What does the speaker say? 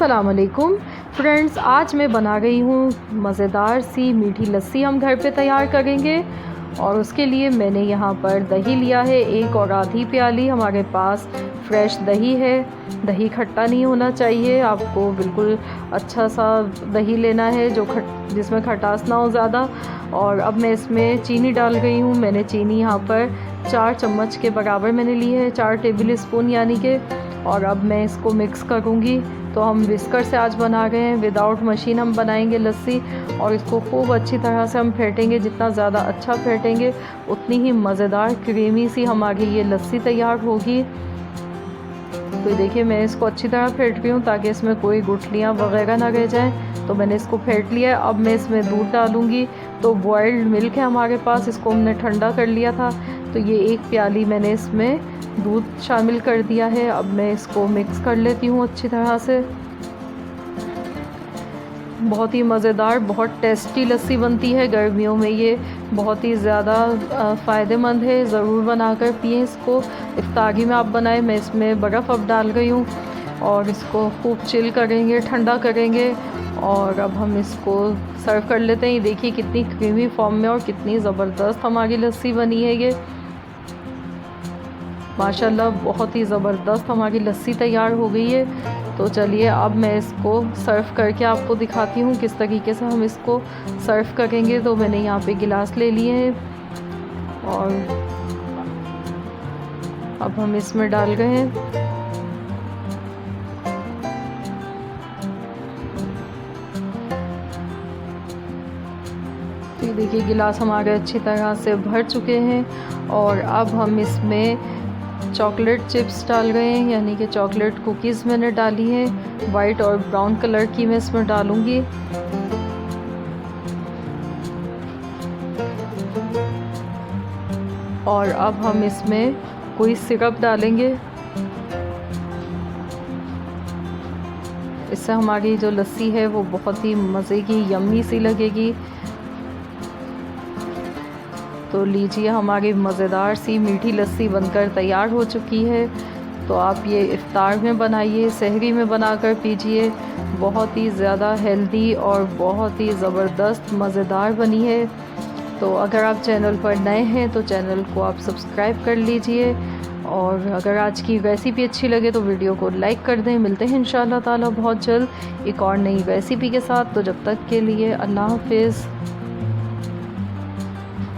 अस्सलाम वालेकुम फ्रेंड्स, आज मैं बना रही हूँ मज़ेदार सी मीठी लस्सी। हम घर पे तैयार करेंगे और उसके लिए मैंने यहाँ पर दही लिया है, 1 और आधी प्याली हमारे पास फ्रेश दही है। दही खट्टा नहीं होना चाहिए, आपको बिल्कुल अच्छा सा दही लेना है जो जिसमें खटास ना हो ज़्यादा। और अब मैं इसमें चीनी डाल गई हूँ। मैंने चीनी यहाँ पर 4 चम्मच के बराबर मैंने ली है, 4 टेबल स्पून यानी कि। और अब मैं इसको मिक्स करूँगी। तो हम विस्कर से आज बना रहे हैं, विदाउट मशीन हम बनाएंगे लस्सी। और इसको खूब अच्छी तरह से हम फेंटेंगे, जितना ज़्यादा अच्छा फेंटेंगे उतनी ही मज़ेदार क्रीमी सी हमारी ये लस्सी तैयार होगी। तो देखिए मैं इसको अच्छी तरह फेंट रही हूँ ताकि इसमें कोई गुठलियाँ वगैरह ना रह जाएँ। तो मैंने इसको फेंट लिया है। अब मैं इसमें दूध डालूँगी। तो बॉयल्ड मिल्क है हमारे पास, इसको हमने ठंडा कर लिया था। तो ये 1 प्याली मैंने इसमें दूध शामिल कर दिया है। अब मैं इसको मिक्स कर लेती हूँ अच्छी तरह से। बहुत ही मज़ेदार, बहुत टेस्टी लस्सी बनती है गर्मियों में। ये बहुत ही ज़्यादा फ़ायदेमंद है, ज़रूर बनाकर पिएं इसको। इफ्तारी में आप बनाएं। मैं इसमें बर्फ़ अब डाल गई हूँ और इसको खूब चिल करेंगे, ठंडा करेंगे। और अब हम इसको सर्व कर लेते हैं। ये देखिए कितनी क्रीमी फॉर्म में और कितनी ज़बरदस्त हमारी लस्सी बनी है। ये माशाल्लाह बहुत ही ज़बरदस्त हमारी लस्सी तैयार हो गई है। तो चलिए अब मैं इसको सर्व करके आपको दिखाती हूँ किस तरीके से हम इसको सर्व करेंगे। तो मैंने यहाँ पे गिलास ले लिए हैं और अब हम इसमें डाल गए हैं। तो ये देखिए गिलास हमारे अच्छी तरह से भर चुके हैं। और अब हम इसमें चॉकलेट चिप्स डाल गए हैं, यानी कि चॉकलेट कुकीज़ मैंने डाली है। वाइट और ब्राउन कलर की मैं इसमें डालूँगी। और अब हम इसमें कोई सिरप डालेंगे। इससे हमारी जो लस्सी है वो बहुत ही मज़े की यम्मी सी लगेगी। तो लीजिए हमारी मज़ेदार सी मीठी लस्सी बनकर तैयार हो चुकी है। तो आप ये इफ़्तार में बनाइए, सहरी में बनाकर पीजिए। बहुत ही ज़्यादा हेल्दी और बहुत ही ज़बरदस्त मज़ेदार बनी है। तो अगर आप चैनल पर नए हैं तो चैनल को आप सब्सक्राइब कर लीजिए। और अगर आज की रेसिपी अच्छी लगे तो वीडियो को लाइक कर दें। मिलते हैं इंशाअल्लाह ताला बहुत जल्द एक और नई रेसिपी के साथ। तो जब तक के लिए अल्लाह हाफ़िज़।